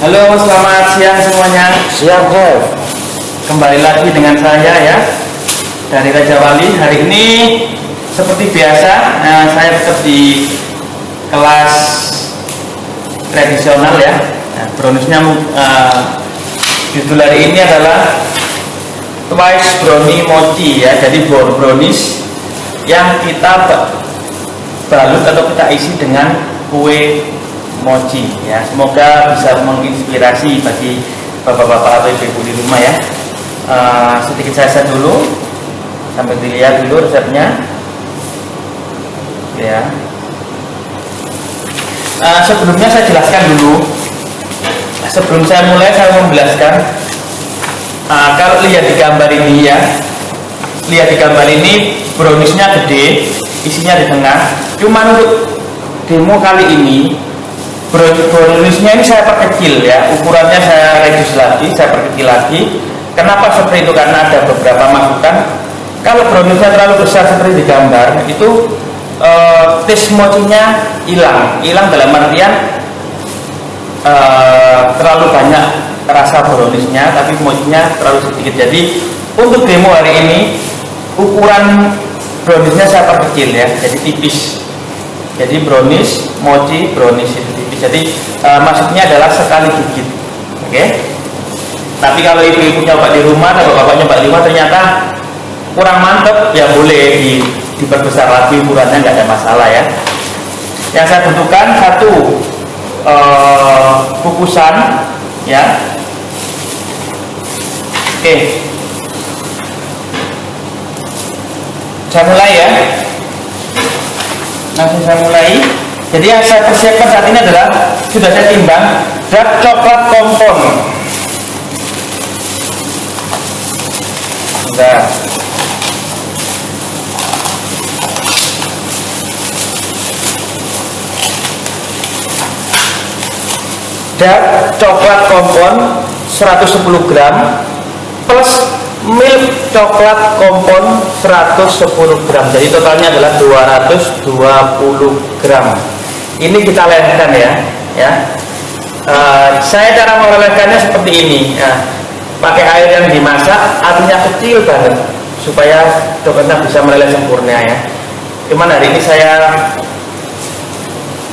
Halo, selamat siang semuanya. Siap, Chef. Kembali lagi dengan saya ya dari Raja Wali. Hari ini seperti biasa, saya tetap di kelas tradisional ya. Browniesnya judul hari ini adalah Twice Brownie Mochi ya. Jadi brownies yang kita balut atau kita isi dengan kue mochi ya. Semoga bisa menginspirasi bagi bapak-bapak atau ibu-ibu di rumah ya. Sedikit saya set dulu sampai dilihat dulu resepnya ya. Sebelumnya saya jelaskan dulu, sebelum saya mulai saya menjelaskan. Kalau lihat di gambar ini ya, lihat di gambar ini browniesnya gede, isinya di tengah. Cuma untuk demo kali ini browniesnya ini saya perkecil ya, ukurannya saya reduce lagi, saya perkecil lagi. Kenapa seperti itu? Karena ada beberapa masukan. Kalau browniesnya terlalu besar seperti di gambar itu taste mochinya hilang dalam artian terlalu banyak rasa browniesnya, tapi mochinya terlalu sedikit. Jadi untuk demo hari ini ukuran browniesnya saya perkecil ya, jadi tipis. Jadi brownies, mochi, brownies itu tipis. Jadi maksudnya adalah sekali gigit, oke? Tapi kalau ibu-ibu nyoba di rumah atau bapak nyoba di rumah ternyata kurang mantep, ya boleh diperbesar lagi ukurannya, nggak ada masalah ya. Yang saya butuhkan satu kukusan ya. Oke, saya mulai ya. Langsung saya mulai. Jadi yang saya persiapkan saat ini adalah sudah saya timbang dark coklat kompon. Sudah. Dark coklat kompon 110 gram plus milk coklat kompon 110 gram. Jadi totalnya adalah 220 gram. Ini kita lelehkan ya. Saya cara melelehkannya seperti ini ya. Pakai air yang dimasak, apinya kecil banget supaya coklatnya bisa meleleh sempurna ya. Cuman hari ini saya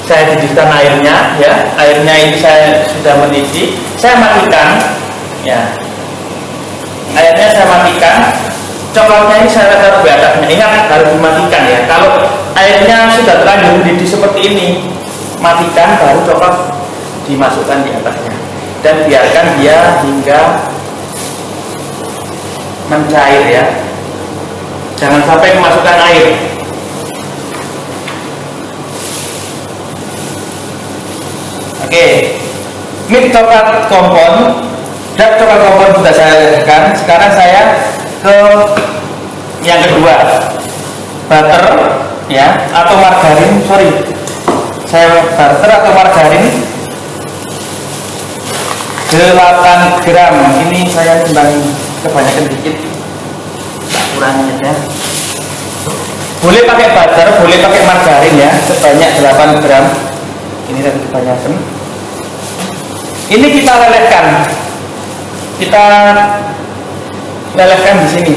didihkan airnya ya. Airnya ini saya sudah mendidih, saya matikan ya. Airnya saya matikan, coklatnya ini saya taruh di atasnya. Ingat harus dimatikan ya. Kalau airnya sudah terlanjur mendidih seperti ini, matikan baru coklat dimasukkan di atasnya dan biarkan dia hingga mencair ya. Jangan sampai kemasukan air. Oke, milk coklat kompon, dark coklat kompon sudah saya lelehkan. Sekarang saya ke yang kedua, butter ya atau margarin. Saya butter atau margarin 8 gram. Ini saya timbang kebanyakan dikit, kurangin aja. Boleh pakai butter, boleh pakai margarin ya, sebanyak 8 gram. Ini tadi kebanyakan. Ini kita lelehkan. Kita lelehkan di sini,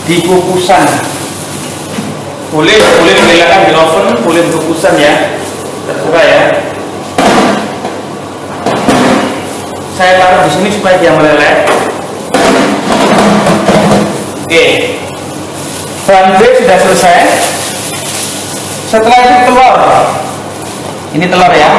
di kukusan. Boleh dilelehkan di oven, boleh di kukusan ya, terserah ya. Saya taruh di sini supaya dia meleleh. Oke, bahan sudah selesai. Setelah itu telur. Ini telur ya.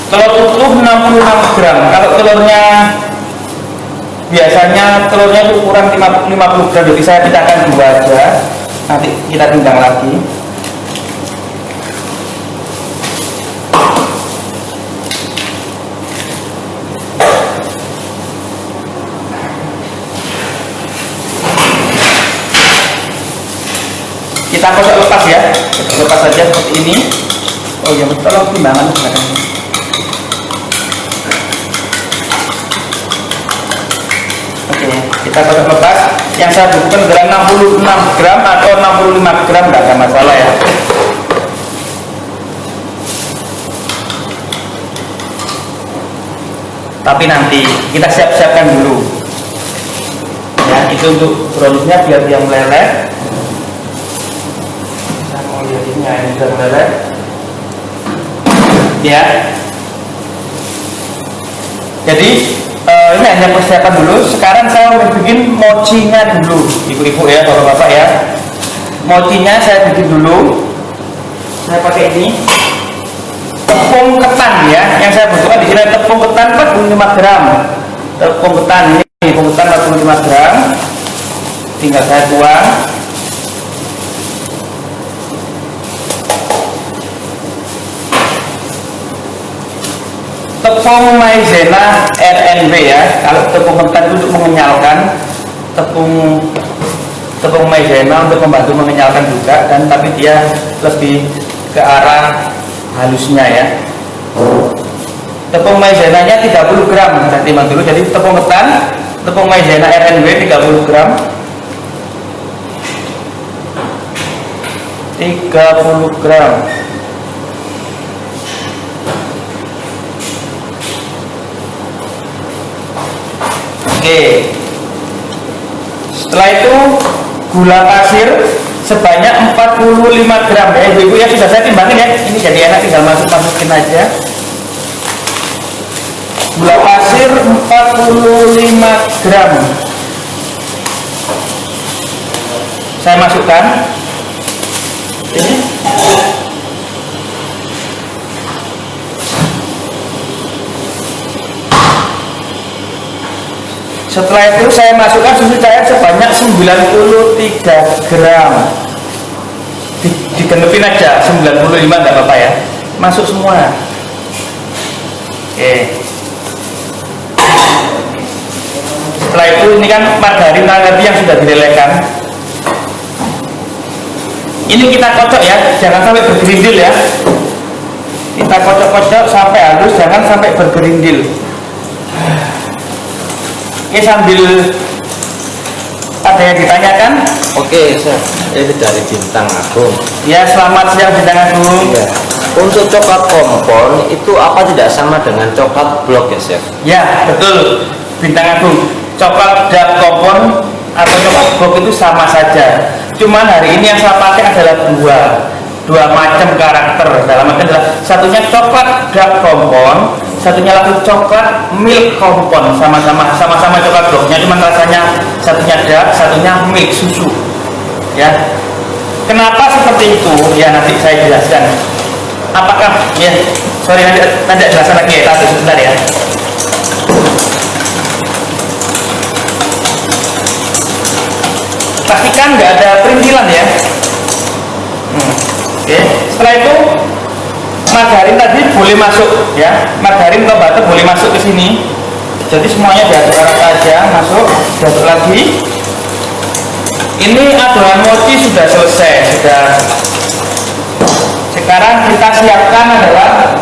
Telur utuh 66 gram. Kalau telurnya biasanya telurnya ukuran 50 gram, jadi saya pecahkan 2 aja. Nanti kita timbang lagi. Kita kosok lepas ya, lepas saja seperti ini. Oh ya, tolong timbangan belakangnya. Oke. kita kocok lepas. Yang saya butuhkan adalah 66 gram atau 65 gram, nggak ada masalah ya. Tapi nanti kita siap-siapkan dulu ya, itu untuk browniesnya biar dia meleleh. Kita mau lihat ini sudah meleleh ya. Jadi ini hanya persiapan dulu. Sekarang saya mau bikin mochinya dulu, ibu-ibu ya, bapak-bapak ya. Mochinya saya bikin dulu. Saya pakai ini tepung ketan ya, yang saya butuhkan di sini tepung ketan 45 gram. Tepung ketan ini, tepung ketan 45 gram. Tinggal saya tuang. Tepung maizena RNB ya. Kalau tepung ketan itu untuk mengenyalkan, tepung maizena untuk membantu mengenyalkan juga, dan tapi dia lebih ke arah halusnya ya. Tepung maizenanya 30 gram, saya timbang dulu. Jadi tepung ketan, tepung maizena RNB 30 gram. 30 gram. Oke. Setelah itu gula pasir sebanyak 45 gram ya ibu-ibu ya, sudah saya timbangin ya. Ini jadi enak, tinggal masukin aja. Gula pasir 45 gram. Saya masukkan. Ini. Setelah itu saya masukkan susu cair sebanyak 93 gram. Digenepin aja 95, nggak apa-apa ya. Masuk semua. Oke. Setelah itu ini kan margarin tadi yang sudah dilelehkan. Ini kita kocok ya, jangan sampai bergerindil ya. Kita kocok-kocok sampai halus, jangan sampai bergerindil. Oke, sambil ada yang ditanyakan? Oke, Chef. Ini dari Bintang Agung. Ya, selamat siang Bintang Agung. Ya. Untuk coklat kompon itu apa tidak sama dengan coklat blok ya, Chef? Ya, betul Bintang Agung. Coklat dark kompon atau coklat blok itu sama saja. Cuman hari ini yang saya pakai adalah dua macam karakter. Dalam arti adalah satunya coklat dark kompon, satunya lagi coklat milk kompon. Sama-sama coklat bloknya, cuman rasanya satunya dark, satunya milk susu. Ya. Kenapa seperti itu? Ya nanti saya jelaskan. Apakah ya? Sorry nanti jelaskan lagi ya. Sebentar ya. Pastikan nggak ada perintilan ya. Oke. Setelah itu margarin tadi boleh masuk ya. Margarin atau butter boleh masuk ke sini. Jadi semuanya diaduk aja, masuk, diaduk lagi. Ini adonan mochi sudah selesai, sudah. Sekarang kita siapkan adalah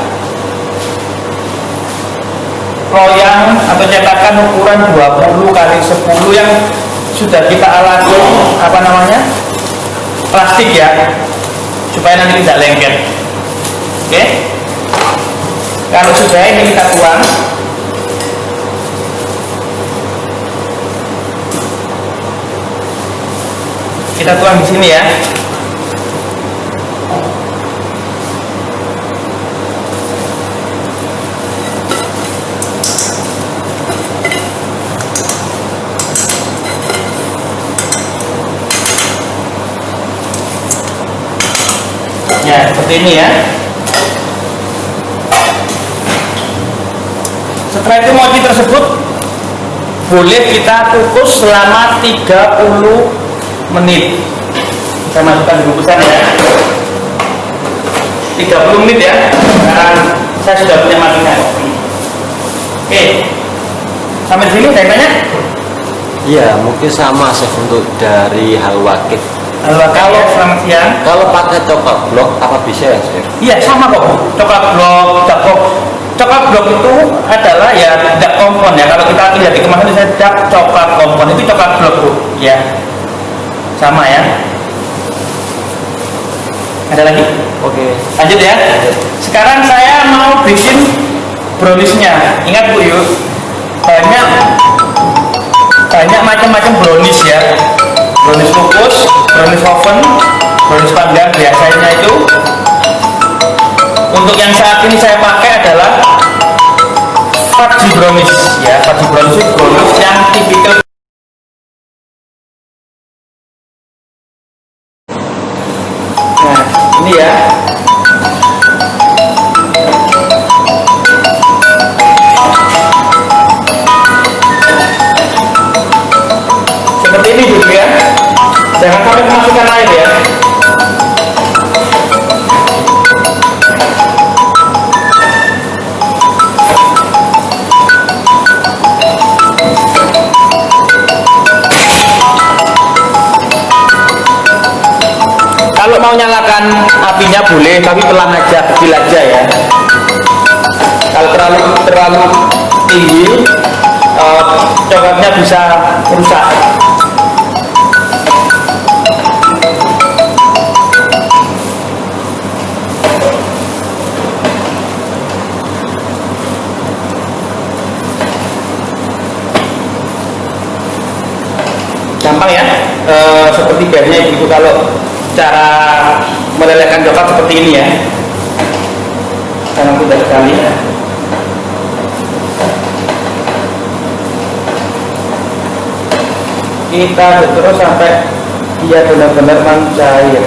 loyang atau cetakan ukuran 20 kali 10 yang sudah kita alati plastik ya, supaya nanti tidak lengket. Oke. Kalau sudah ini kita tuang. Kita tuang di sini ya. Ya, seperti ini ya. Setelah itu mochi tersebut boleh kita kukus selama 30 menit. Saya masukkan di bungkusan ya. 30 menit ya. Sekarang saya sudah punya makinnya. Oke. Sampai sini saya tanya? Iya, mungkin sama Chef untuk dari halwa cake. Kalau selamat siang. Kalau pakai coklat blok apa bisa ya, Chef? Iya sama kok. Coklat blok, coklat Coklat blok itu adalah ya dark kompon ya. Kalau kita lihat di kemasan itu dark coklat kompon, itu coklat blok Bu ya. Sama ya. Ada lagi? Oke. Lanjut ya. Sekarang saya mau bikin browniesnya. Ingat Bu yuk, banyak macam-macam brownies ya. Brownies kukus, brownies oven, brownies panggang biasanya itu. Untuk yang saat ini saya pakai adalah fudgy brownies ya. Fudgy brownies itu brownies yang tipikal. Nah ini ya. Seperti ini dulu ya. Jangan sampai masukkan air ya. Kalau mau nyalakan apinya boleh, tapi pelan aja, kecil aja ya. Kalau terlalu tinggi, coklatnya bisa rusak. Gampang ya, seperti biasanya itu kalau cara melelehkan coklat seperti ini ya, sangat mudah sekali. Kita aduk terus sampai dia benar-benar mencair.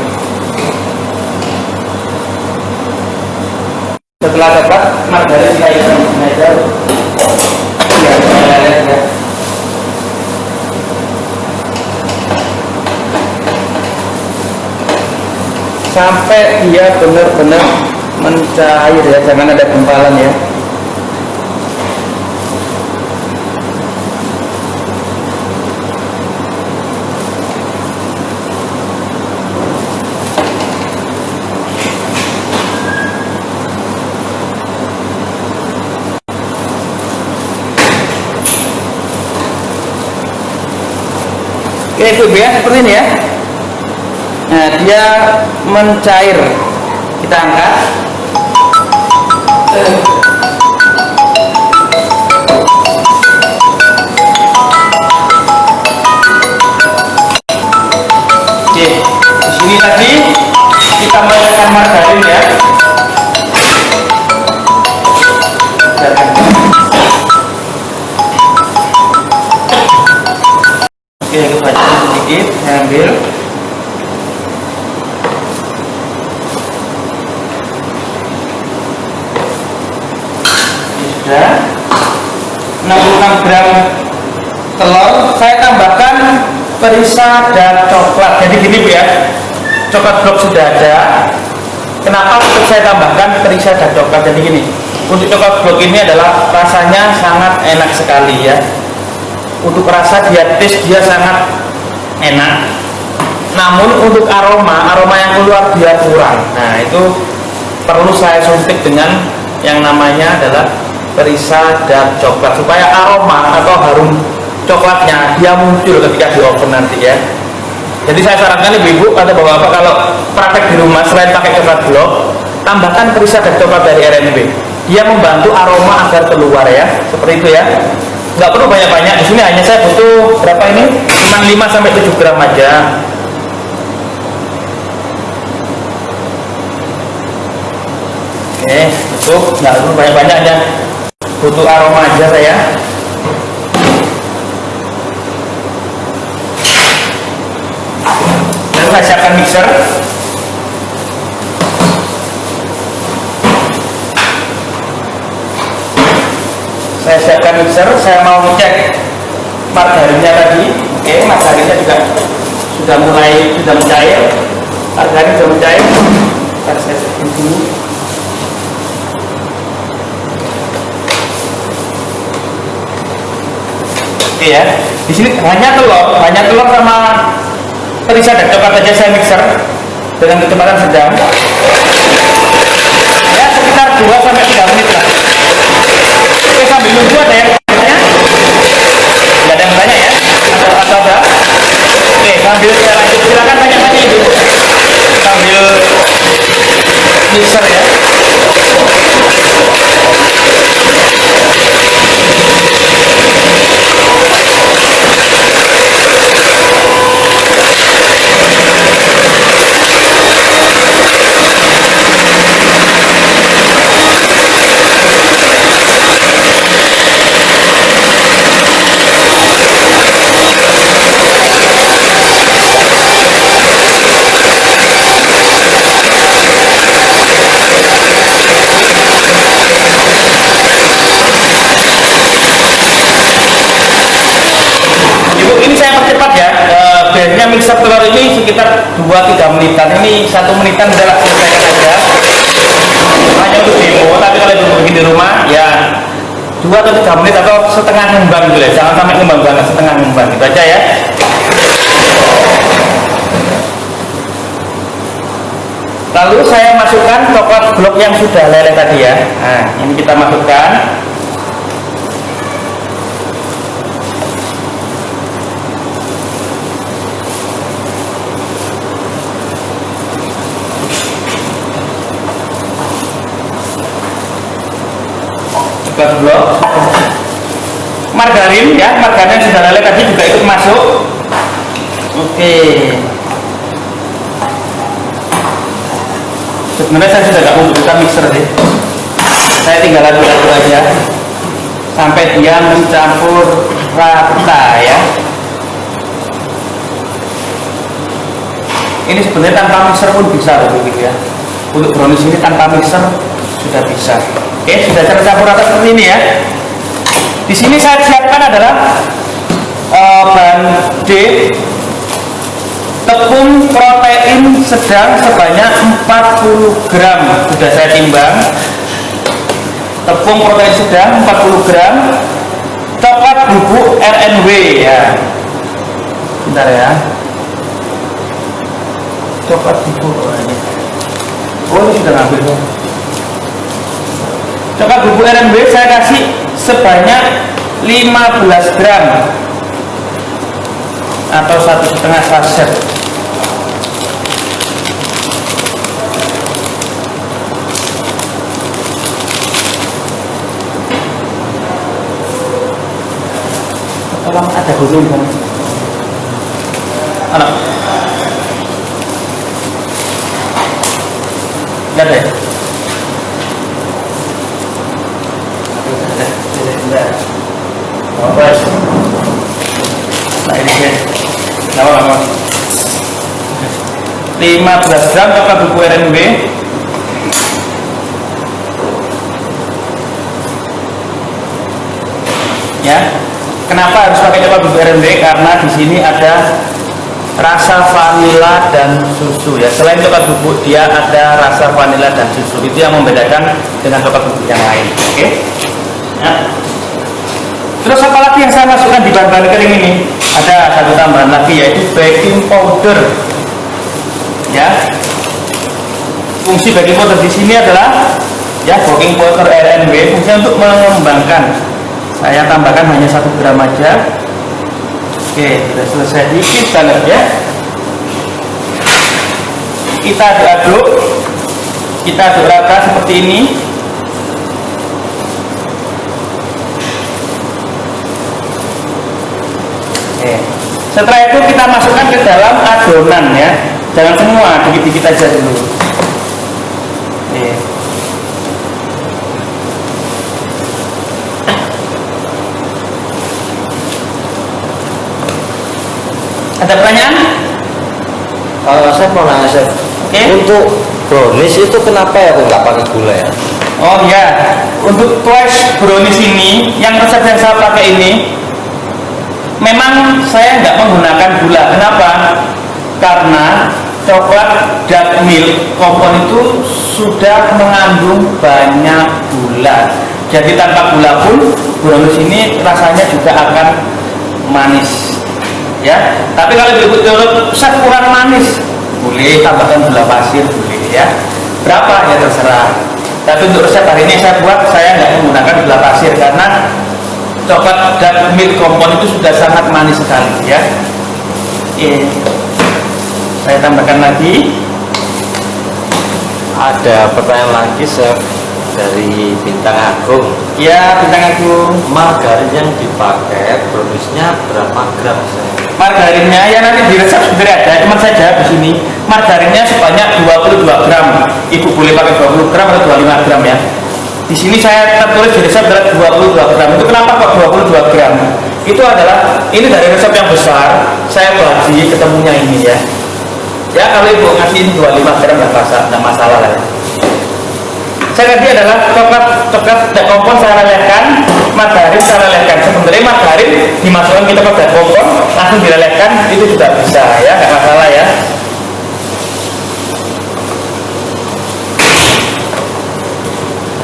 Setelah coklat, margarin saya aja ya, meleleh ya. Sampai dia benar-benar mencair ya, jangan ada gumpalan ya. Oke itu ya, seperti ini ya. Nah dia mencair, kita angkat. Oke, di sini lagi kita masukkan margarin ya. Oke, kita baca sedikit, saya ambil. Ya, 66 gram telur, saya tambahkan perisa dan coklat. Jadi gini Bu ya, coklat blok sudah ada. Kenapa untuk saya tambahkan perisa dan coklat? Jadi gini, untuk coklat blok ini adalah rasanya sangat enak sekali ya. Untuk rasa dia taste dia sangat enak. Namun untuk aroma yang keluar dia kurang. Nah itu perlu saya suntik dengan yang namanya adalah perisa dan coklat supaya aroma atau harum coklatnya dia muncul ketika di oven nanti ya. Jadi saya sarankan ibu-ibu atau bapak-bapak kalau praktek di rumah selain pakai coklat blok, tambahkan perisa dan coklat dari RNB. Dia membantu aroma agar keluar ya, seperti itu ya. Nggak perlu banyak-banyak. Di sini hanya saya butuh berapa ini? Cuma 5 sampai 7 gram aja. Oke, cukup. Nggak perlu banyak-banyak aja. Butuh aroma aja saya. Lalu saya siapkan mixer. Saya siapkan mixer. Saya mau ngecek margarinnya tadi. Oke, margarinnya juga sudah mencair. Margarin sudah mencair. Saya siapkan dulu. Oke ya, di sini hanya telur sama perisa dan coklat aja saya mixer dengan kecepatan sedang. Ya sekitar 2 sampai 3 menit lah. Oke, sambil nunggu ada yang tanya? Nggak ada yang tanya ya? Ada? Oke, sambil saya lanjut, silakan tanya-tanya ibu. Sambil mixer ya. Biasanya mixer telur ini sekitar 2-3 menitan, ini 1 menitan udah selesaikan aja, hanya untuk demo. Tapi kalau ibu bikin di rumah ya 2 atau 3 menit atau setengah ngembang gitu ya, jangan sampai ngembang banget, setengah ngembang gitu aja ya. Lalu saya masukkan coklat blok yang sudah leleh tadi ya. Nah, ini kita masukkan. Blok margarin ya, margarin yang sudah leleh tadi juga ikut masuk. Oke, sebenarnya saya sudah nggak membutuhkan mixer sih, saya tinggal aduk-aduk aja sampai dia mencampur rata ya. Ini sebenarnya tanpa mixer pun bisa loh ya, untuk brownies ini tanpa mixer sudah bisa. Oke, sudah tercampur rata seperti ini ya. Di sini saya siapkan adalah bahan D, tepung protein sedang sebanyak 40 gram sudah saya timbang. Tepung protein sedang 40 gram, coklat bubuk RNW ya. Bentar ya. Coklat bubuk oh ini sudah ngambil. Coklat bubuk RNW saya kasih sebanyak 15 gram atau 1,5 saset. Tolong ada gulung kan? Anak. Lihat deh. Nah ini ya, nama 15 gram coklat bubuk RNW. Ya, kenapa harus pakai coklat bubuk RNW? Karena di sini ada rasa vanila dan susu ya. Selain coklat bubuk, dia ada rasa vanila dan susu. Itu yang membedakan dengan coklat bubuk yang lain. Oke? Ya. Terus apa lagi yang saya masukkan di bahan-bahan kering ini? Ada satu tambahan lagi yaitu baking powder. Ya. Fungsi baking powder di sini adalah ya baking powder RNW fungsinya untuk mengembangkan. Saya tambahkan hanya 1 gram aja. Oke, sudah selesai dikit banget ya. Kita aduk-aduk. Kita aduk rata seperti ini. Setelah itu kita masukkan ke dalam adonan ya, jangan semua, dikit-dikit aja dulu. Ada pertanyaan? Saya mau nanya Chef. Untuk brownies itu kenapa ya nggak pakai gula ya? Oh ya, untuk twice brownies ini, yang resep yang saya pakai ini memang saya nggak menggunakan gula. Kenapa? Karena coklat dark milk kompon itu sudah mengandung banyak gula. Jadi tanpa gula pun brownies ini rasanya juga akan manis. Ya, tapi kalau dibuat Chef kurang manis, boleh tambahkan gula pasir, boleh ya. Berapa ya terserah. Tapi untuk resep hari ini saya buat, saya nggak menggunakan gula pasir karena coklat dan milk compound itu sudah sangat manis sekali ya. Oke, saya tambahkan lagi. Ada pertanyaan lagi, Chef, dari Bintang Agung. Ya, Bintang Agung. Margarin yang dipakai browniesnya berapa gram, Chef? Margarinnya ya nanti di resep sebenarnya ada, cuma saya jawab di sini. Margarinnya sebanyak 22 gram. Ibu boleh pakai 20 gram atau 25 gram ya. Di sini saya tertulis di resep adalah 22 gram. Itu kenapa kok 22 gram? Itu adalah ini dari resep yang besar. Saya bagi ketemunya ini ya. Ya kalau ibu ngasih 25 gram nggak masalah lah ya. Saya tadi adalah coklat dan kompon saya lelehkan, margarin saya lelehkan. Sebenarnya margarin dimasukkan ke coklat dan kompon langsung dilelehkan itu juga bisa ya, nggak masalah ya.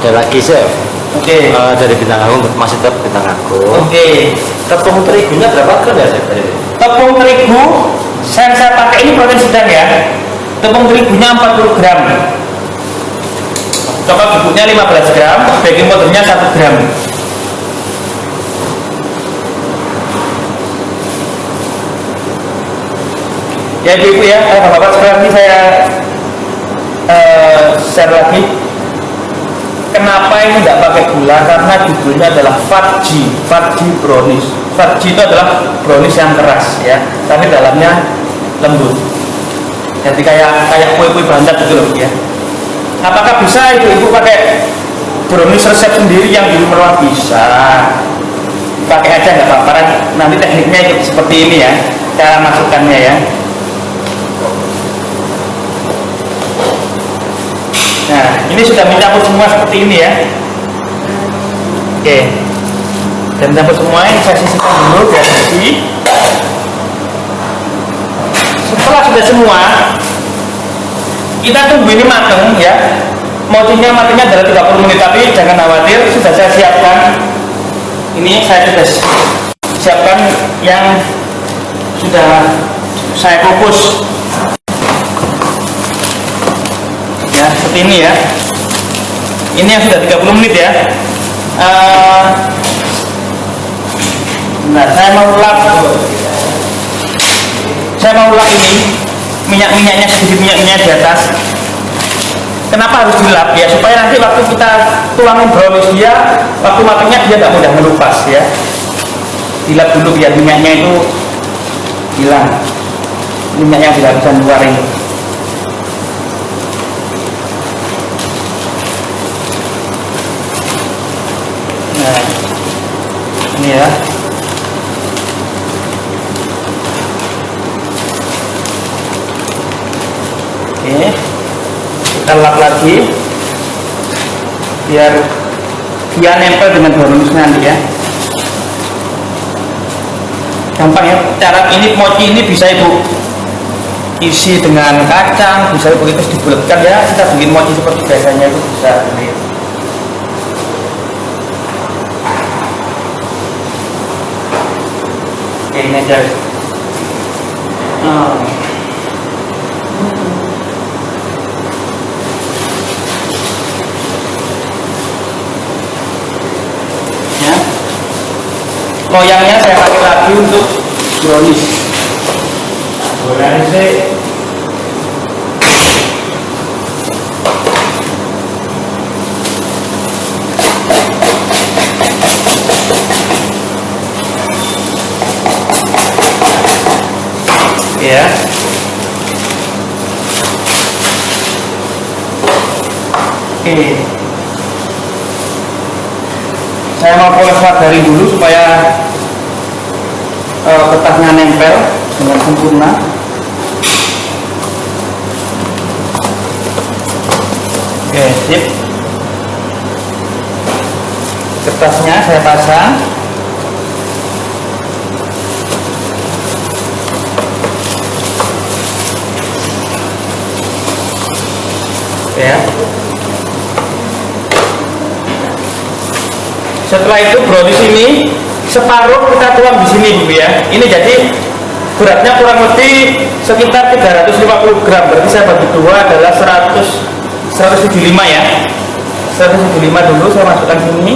Ada lagi, Chef. Oke. Dari Bintang Agung, masih tetap Bintang Agung. Oke. Tepung terigunya berapa gram ya, Chef? Tepung terigu saya pakai ini protein sedang ya. Tepung terigunya 40 gram. Coklat bubuknya 15 gram, baking powdernya 1 gram. Ya ibu ya, bapak-bapak sekarang ini saya share lagi. Kenapa ini tidak pakai gula? Karena judulnya adalah fudgy brownies. Fudgy itu adalah brownies yang keras ya, tapi dalamnya lembut. Jadi kayak kue-kue bantat gitu loh ya. Apakah bisa ibu pakai brownies resep sendiri yang di rumah? Bisa. Pakai aja nggak apa-apa. Nanti tekniknya itu seperti ini ya, cara masukkannya ya. Nah, ini sudah mencampur semua seperti ini ya. Oke. Dan mencampur semua ini saya sisihkan dulu biar bersih. Setelah sudah semua, kita tunggu ini mateng ya. Mochinya matinya adalah 30 menit, tapi jangan khawatir, sudah saya siapkan. Ini saya sudah siapkan yang sudah saya kukus. Ya, seperti ini ya. Ini yang sudah 30 menit ya. Nah, saya mau lap ini minyak-minyaknya, sedikit minyak-minyak di atas. Kenapa harus dilap ya? Supaya nanti waktu kita tuangin brownies dia, waktu matangnya dia nggak mudah melupas ya. Dilap dulu biar minyaknya itu hilang. Minyak yang tidak bisa keluar ini. Nah, ini ya. Oke, kita lap lagi biar dia nempel dengan brownies nanti ya. Gampang ya, cara ini mochi ini bisa ibu isi dengan kacang, bisa ibu itu dibulatkan ya. Kita bikin mochi seperti biasanya itu bisa. Oke, ini aja. Ya. Loyangnya saya pakai lagi untuk brownies. Brownies ya. Oke. Saya mau poles margarin dulu supaya kertasnya nempel dengan sempurna. Oke, sip. Kertasnya saya pasang. Ya. Setelah itu brownies ini separuh kita tuang di sini Bu ya. Ini jadi beratnya kurang lebih sekitar 350 gram. Berarti saya bagi dua adalah 175 ya. 175 dulu saya masukkan sini.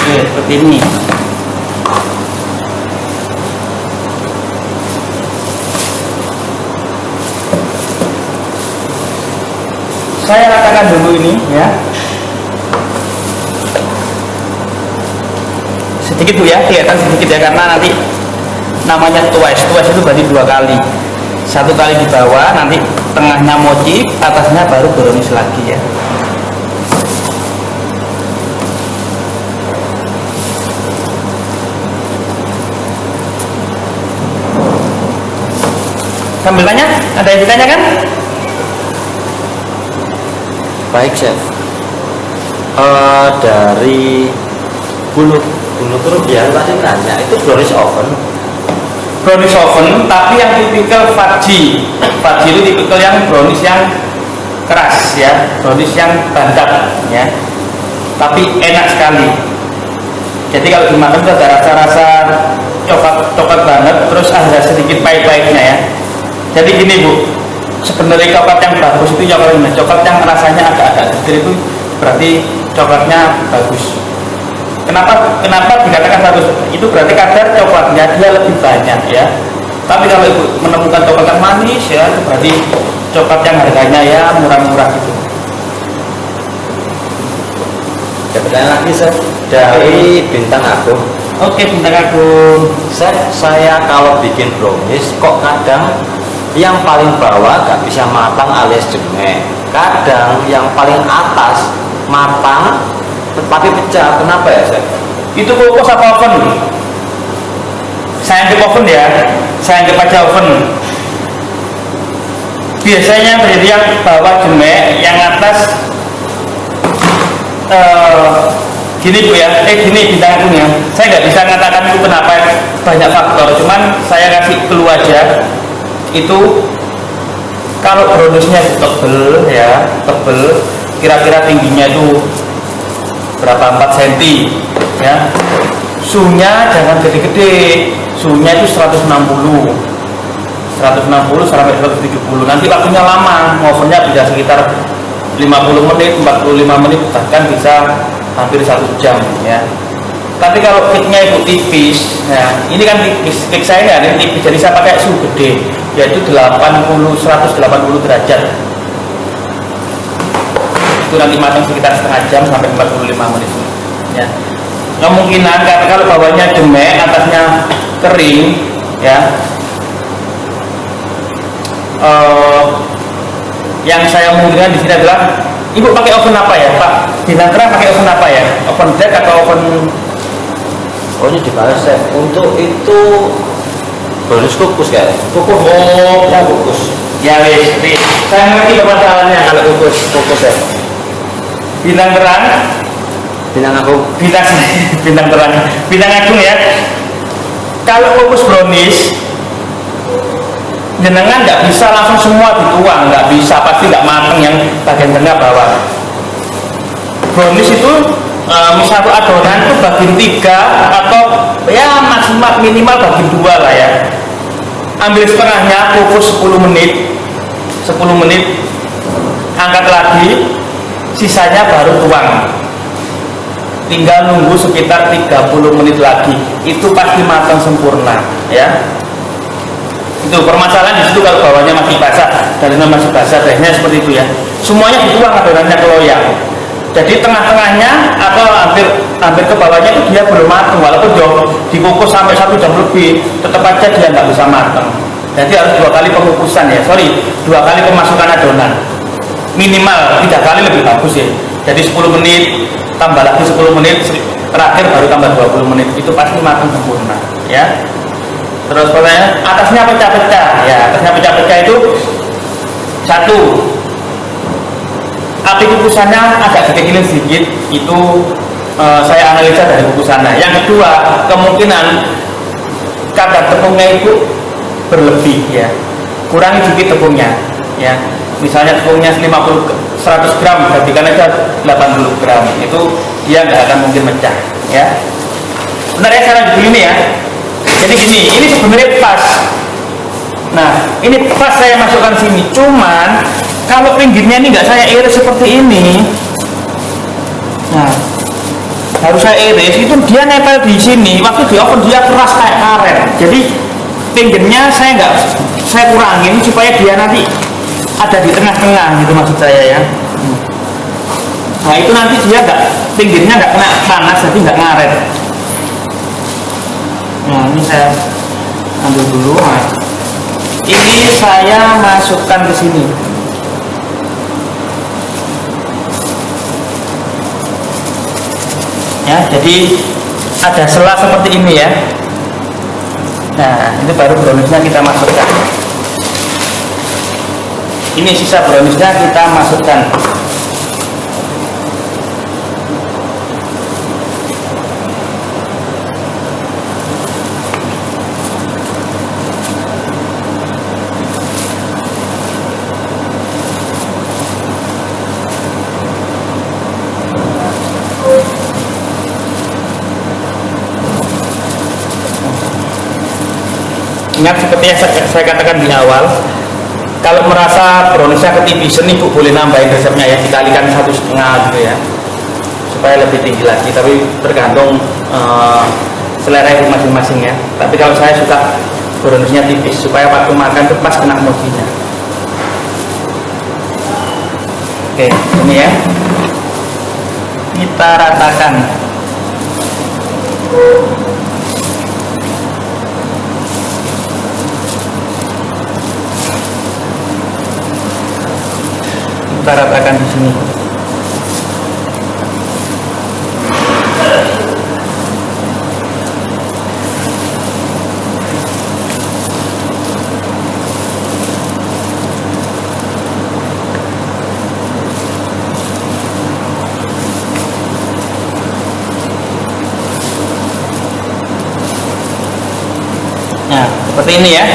Seperti ini. Saya ratakan dulu ini ya. Sedikit Bu ya, kelihatan sedikit ya, karena nanti namanya twice itu berarti 2 kali. 1 kali di bawah, nanti tengahnya mochi, atasnya baru brownies lagi ya. Sambil tanya, ada yang ditanyakan? Baik chef. Dari bulu kerugian pasti nanya itu brownies oven. Brownies oven, tapi yang tipikal fudgy. Fudgy itu tipikal yang brownies yang keras ya, brownies yang bantat ya. Tapi enak sekali. Jadi kalau dimakan itu ada rasa-rasa coklat banget, terus ada sedikit pahit-pahitnya ya. Jadi gini Bu, sebenarnya coklat yang bagus itu coklat yang rasanya agak-agak getir itu berarti coklatnya bagus. Kenapa dikatakan bagus? Itu berarti kadar coklatnya dia lebih banyak ya. Tapi kalau Ibu menemukan coklat yang manis ya, itu berarti coklat yang harganya ya murah-murah gitu. Ada pertanyaan lagi chef dari Bintang Agung. Oke, Bintang Agung. Chef, saya kalau bikin brownies kok kadang yang paling bawah gak bisa matang alias jemek, kadang yang paling atas matang tapi pecah. Kenapa ya chef? Itu kukus apa oven? Saya anggap oven ya, saya anggap aja oven. Biasanya terjadi yang bawah jemek, yang atas gini Bu ya, gini Bintang Agung ya. Saya nggak bisa mengatakan itu kenapa, banyak faktor. Cuman saya kasih clue aja. Itu kalau browniesnya tebel ya, tebel, kira-kira tingginya itu berapa, 4 cm ya. Suhunya jangan gede-gede, suhunya itu 160 sampai 170. Nanti waktunya lama, ovennya bisa sekitar 50 menit, 45 menit, bahkan bisa hampir 1 jam ya. Tapi kalau cake-nya itu tipis, ya ini kan tipis, cake saya ini tipis, jadi saya pakai suhu gede, yaitu 180 derajat. Itu nanti matang sekitar setengah jam sampai 45 menit ya. Kemungkinan karena kalau bawahnya jemek, atasnya kering ya, yang saya mungkinkan di sini adalah Ibu pakai oven apa ya Pak? Bintang Terang pakai oven apa ya? Oven black atau oven? Oh ini dibahas chef. Untuk itu brownies kukus kayak. Kukus. Oh, ya kukus. Ya wis. Saya ngerti permasalahannya kalau kukus ya. Bintang Terang, Bintang Agung, Bintang Terang, Bintang Agung ya. Kalau kukus brownies, jenengan nggak bisa langsung semua dituang, nggak bisa, pasti nggak mateng yang bagian tengah bawah. Brownies itu misal adonan itu bagian 3 atau ya maksimal minimal bagian 2 lah ya. Ambil setengahnya, kukus 10 menit, angkat lagi, sisanya baru tuang. Tinggal nunggu sekitar 30 menit lagi, itu pasti matang sempurna ya. Itu permasalahan di situ kalau bawahnya masih basah, dalamnya masih basah, tehnya seperti itu ya. Semuanya dituang adonannya ke loyang. Jadi tengah-tengahnya atau hampir ke bawahnya itu dia belum matang, walaupun dikukus sampai 1 jam lebih, tetap aja dia nggak bisa matang. Jadi harus 2 kali pengukusan ya, 2 kali pemasukan adonan. Minimal 3 kali lebih bagus ya. Jadi 10 menit, tambah lagi 10 menit, terakhir baru tambah 20 menit, itu pasti matang sempurna ya. Terus pertanyaan, atasnya pecah-pecah ya, atasnya pecah-pecah itu 1, api kukusannya agak dikecilin sedikit, itu saya analisa dari buku sana. Yang kedua, kemungkinan kadar tepungnya itu berlebih ya, kurangi sedikit tepungnya ya. Misalnya tepungnya 100 gram, jadikan aja 80 gram, itu dia nggak akan mungkin pecah ya. Bentar ya, saya lanjut ini ya. Jadi gini, ini sebenarnya pas. Nah, ini pas saya masukkan sini. Cuman kalau pinggirnya ini nggak saya iris seperti ini. Nah, harus saya iris. Itu dia nempel di sini. Waktu di oven dia keras kayak karet. Jadi pinggirnya saya kurangin supaya dia nanti ada di tengah-tengah gitu maksud saya ya. Nah, itu nanti dia pinggirnya nggak kena panas, jadi nggak ngaret. Nah, ini saya ambil dulu. Nah, ini saya masukkan ke sini. Ya, jadi ada sela seperti ini ya. Nah, ini baru browniesnya kita masukkan. Ini sisa browniesnya kita masukkan. Ingat seperti yang saya katakan di awal, kalau merasa browniesnya ketipisan, Ibu boleh nambahin resepnya ya, dikalikan 1,5 gitu ya, supaya lebih tinggi lagi. Tapi tergantung selera Ibu masing-masing ya. Tapi kalau saya suka browniesnya tipis, supaya waktu makan itu pas kena mochinya. Oke, ini ya, kita ratakan. Kita ratakan di sini. Nah, seperti ini ya.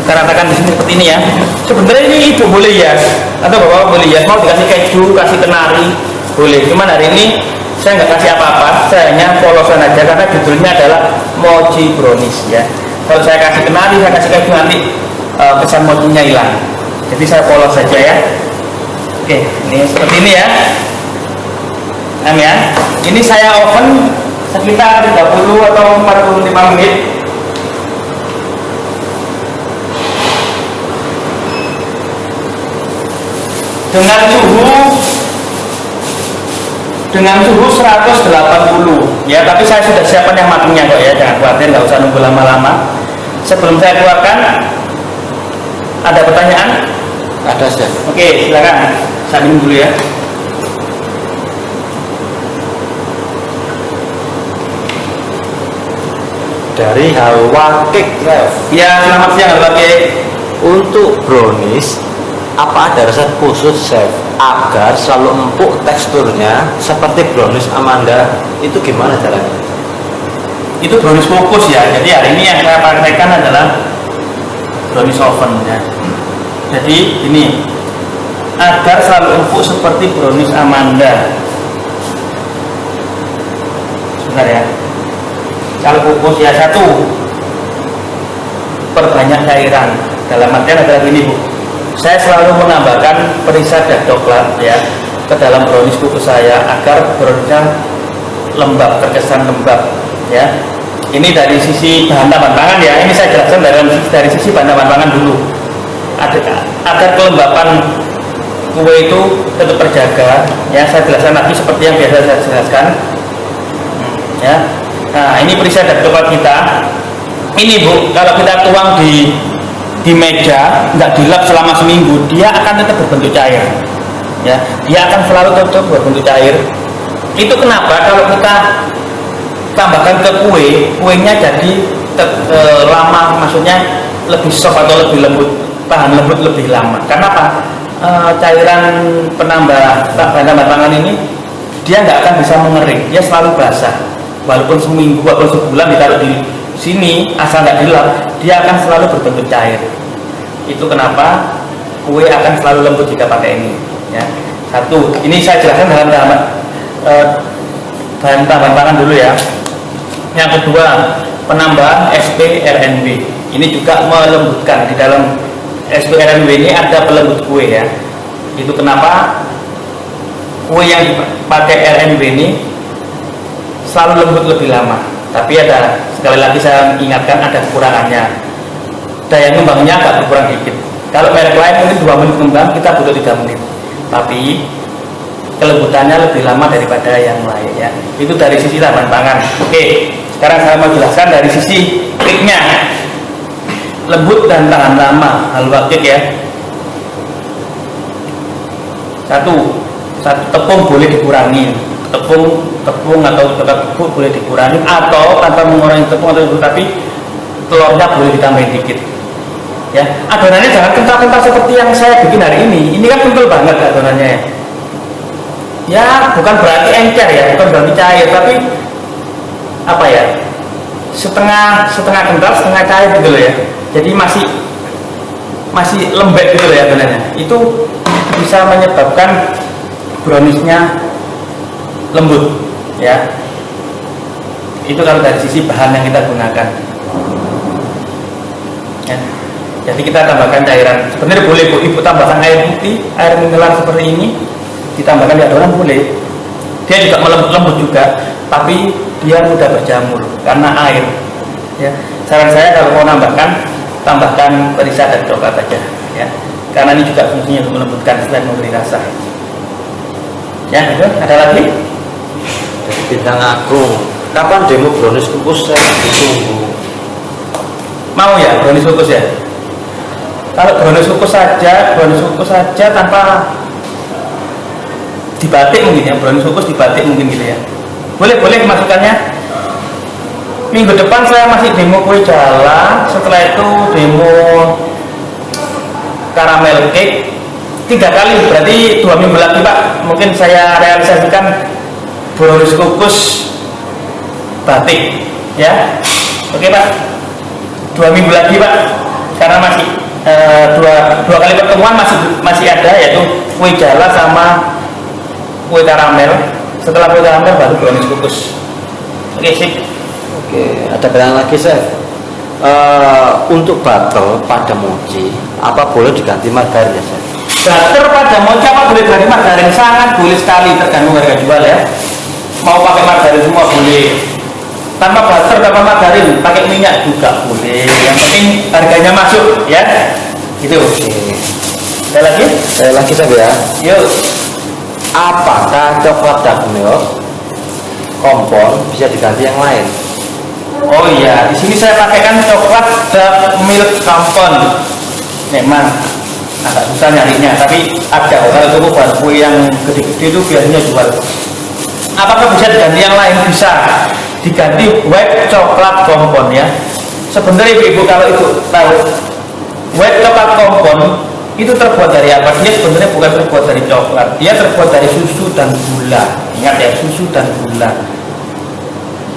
Kita ratakan di sini seperti ini ya. Sebenarnya ini Ibu boleh hias atau Bapak boleh hias, mau dikasih keju, kasih kenari boleh. Cuman hari ini saya nggak kasih apa-apa, saya hanya polosan aja karena judulnya adalah mochi brownies ya. Kalau saya kasih kenari, saya kasih keju, nanti kesan mochinya hilang. Jadi saya polos saja ya. Oke, ini seperti ini ya. Ya. Ini saya oven sekitar 30 atau 45 menit. dengan suhu 180 ya, tapi saya sudah siapkan yang matangnya kok ya, jangan khawatir, nggak usah nunggu lama-lama. Sebelum saya keluarkan, ada pertanyaan? Ada, Chef. Oke, silakan. Saya minum dulu ya. Dari Halwa Cake, Chef. Ya, selamat siang Halwa Cake. Untuk brownies, apa ada resep khusus, Chef, agar selalu empuk teksturnya seperti brownies Amanda? Itu gimana caranya? Itu brownies fokus ya. Jadi hari ini yang saya praktekkan adalah brownies oven ya. Jadi ini agar selalu empuk seperti brownies Amanda. Sebentar ya. Kalau fokus ya, satu, perbanyak cairan. Dalam artian adalah gini Bu, saya selalu menambahkan perisa dan coklat ya ke dalam brownies kukus saya agar browniesnya lembab, terkesan lembab ya. Ini dari sisi bahan pangan ya, ini saya jelaskan dari sisi bahan pangan dulu, agar kelembapan kue itu tetap terjaga ya. Saya jelaskan lagi seperti yang biasa saya jelaskan ya. Nah, ini perisa dan coklat kita ini Bu, kalau kita tuang di meja, nggak dilap selama seminggu, dia akan tetap berbentuk cair ya, dia akan selalu tetap berbentuk cair. Itu kenapa kalau kita tambahkan ke kuenya jadi lama, maksudnya lebih soft atau lebih lembut, tahan lembut lebih lama. Karena apa? Cairan penambah bahan pangan ini dia nggak akan bisa mengering, dia selalu basah. Walaupun seminggu walaupun sebulan ditaruh di sini asal nggak dilap, dia akan selalu berbentuk cair. Itu kenapa kue akan selalu lembut jika pakai ini ya. Satu, ini saya jelaskan dalam bahan pangan dulu ya. Yang kedua, penambahan SPRNB ini juga melembutkan. Di dalam SPRNB ini ada pelembut kue ya. Itu kenapa kue yang dipakai RNB ini selalu lembut lebih lama. Tapi ada, sekali lagi saya ingatkan, ada kekurangannya. Daya ngembangnya agak berkurang dikit. Kalau merek lain mungkin 2 menit ngembang, kita butuh 3 menit. Tapi kelembutannya lebih lama daripada yang lain ya. Itu dari sisi tahapan pangan. Oke, sekarang saya mau jelaskan dari sisi triknya. Lembut dan tahan lama halwa cake ya. Satu tepung boleh dikurangi. Tepung atau tepung boleh dikurangi atau tanpa mengurangi tepung atau tapi telurnya boleh ditambahin dikit. Ya, adonannya jangan kental-kental seperti yang saya bikin hari ini. Ini kan kental banget adonannya ya. Ya, bukan berarti encer ya, bukan berarti cair, tapi apa ya? Setengah kental, setengah cair gitu loh ya. Jadi masih lembek gitu loh ya adonannya. Itu bisa menyebabkan browniesnya lembut ya. Itu kalau dari sisi bahan yang kita gunakan. Ya. Jadi kita tambahkan cairan. Sebenarnya boleh Bu, Ibu tambahkan air putih, air mineral seperti ini, ditambahkan di adonan boleh. Dia juga lembut juga, tapi dia mudah berjamur karena air. Ya. Saran saya kalau mau tambahkan perisa dan coklat aja. Ya. Karena ini juga fungsinya untuk melembutkan selain memberi rasa. Ya, itu ada lagi? Dari Bintang Agung, kapan demo brownies kukus saya ditunggu? Mau ya brownies kukus ya? Kalau brownies kukus saja tanpa dibatik mungkin ya, brownies kukus dibatik mungkin gitu ya. Boleh masukannya. Minggu depan saya masih demo kue jala, setelah itu demo caramel cake 3 kali, berarti 2 minggu lagi Pak. Mungkin saya realisasikan brownies kukus batik ya. Oke Pak, 2 minggu lagi Pak, karena masih dua kali pertemuan masih ada, yaitu kue jala sama kue karamel. Setelah kue karamel baru brownies kukus. Oke sip. Oke, ada pertanyaan lagi Chef. Untuk butter pada mochi, apa boleh diganti margarin ya Chef? Butter pada mochi apa boleh diganti margarin? Sangat boleh sekali, tergantung harga jual ya. Mau pakai margarin semua boleh. Tanpa butter, tanpa margarin, pakai minyak juga boleh. Yang penting harganya masuk ya. Gitu. Ada lagi? Ada lagi Chef ya. Yuk. Apakah coklat dark milk kompon bisa diganti yang lain? Oh iya, di sini saya pakaikan coklat dark milk kompon. Memang agak susah nyarinya, tapi ada. Kalau itu buat kue yang gede-gede itu biasanya jual. Apakah bisa diganti yang lain? Bisa diganti white coklat kompon ya. Sebenarnya ibu kalau itu tahu, white coklat kompon itu terbuat dari apa? Dia sebenarnya bukan terbuat dari coklat, dia terbuat dari susu dan gula. Ingat ya, susu dan gula.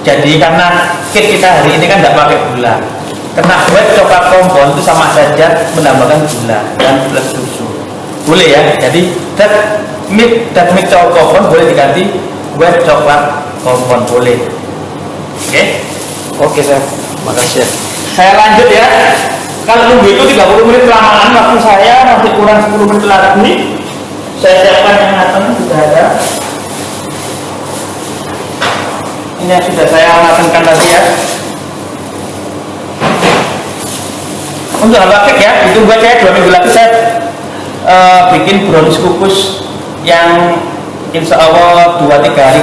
Jadi karena cake kita hari ini kan nggak pakai gula, karena white coklat kompon itu sama saja menambahkan gula dan plus susu. Boleh ya. Jadi that milk coklat kompon boleh diganti white coklat kompon boleh. Oke, Chef. Makasih ya. saya lanjut ya. Kalau nunggu itu 30 menit kelamaan waktu saya, nanti kurang 10 menit lagi. Saya siapkan yang matang sudah ada. Ini yang sudah saya matangkan tadi ya. Untuk halwa cake ya, itu buat saya 2 minggu lagi saya bikin brownies kukus yang insya Allah 2-3 hari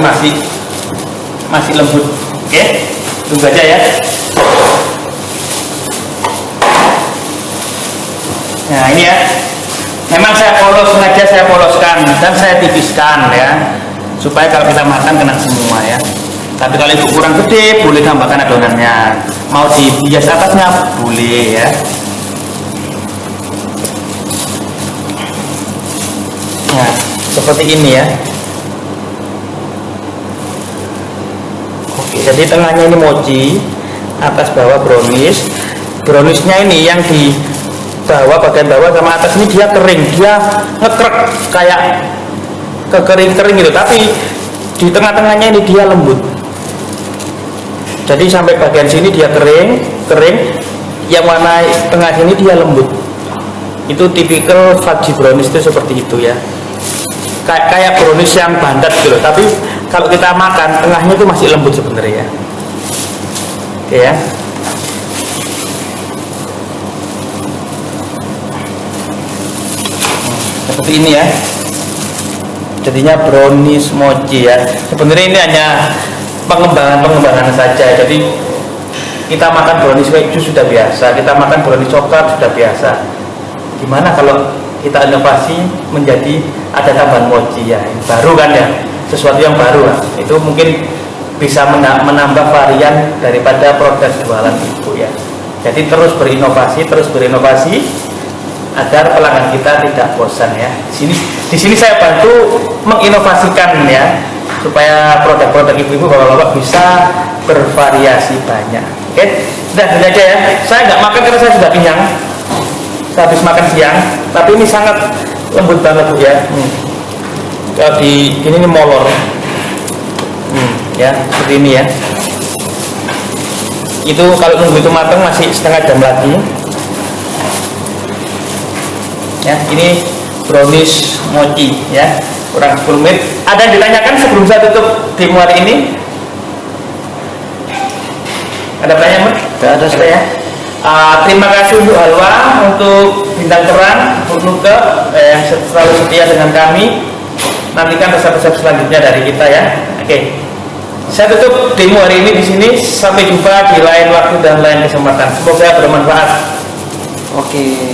masih lembut. Oke, tunggu aja ya. Nah ini ya, memang saya sengaja saya poloskan dan saya tipiskan ya, supaya kalau kita makan kena semua ya. Tapi kalau itu kurang gede, boleh tambahkan adonannya. Mau dihias atasnya boleh ya. Nah seperti ini ya. Jadi tengahnya ini mochi, atas bawah brownies. Browniesnya ini yang di bawah, bagian bawah sama atas ini dia kering, dia ngekrek kayak kekering-kering gitu, tapi di tengah-tengahnya ini dia lembut. Jadi sampai bagian sini dia kering, yang warna tengah sini dia lembut. Itu tipikal fudgy brownies itu seperti itu ya. Kayak brownies yang bandat gitu, tapi kalau kita makan tengahnya itu masih lembut sebenarnya ya. Oke ya. Seperti ini ya. Jadinya brownies mochi ya. Sebenarnya ini hanya pengembangan saja. Jadi kita makan brownies keju sudah biasa, kita makan brownies coklat sudah biasa. Gimana kalau kita inovasi menjadi ada tambahan mochi ya, baru kan ya, sesuatu yang baru lah. Itu mungkin bisa menambah varian daripada produk jualan ibu ya. Jadi terus berinovasi agar pelanggan kita tidak bosan ya. Di sini saya bantu menginovasikan ya, supaya produk-produk ibu-ibu bapak-bapak bisa bervariasi banyak. Oke, udah ini aja ya. Saya nggak makan karena saya sudah kenyang. Saya habis makan siang, tapi ini sangat lembut banget bu ya. Kalau di ini molor, ya seperti ini ya. Itu kalau nunggu itu matang masih setengah jam lagi. Ya, ini brownies mochi ya, kurang 10 menit. Ada yang ditanyakan sebelum saya tutup demo hari ini? Ada pertanyaan? Tidak ada saya. Terima kasih untuk Halwa, untuk Bintang Terang, untuk Nuke yang selalu setia dengan kami. Nantikan resep-resep selanjutnya dari kita ya. Oke. Saya tutup demo hari ini di sini. Sampai jumpa di lain waktu dan lain kesempatan. Semoga bermanfaat. Oke.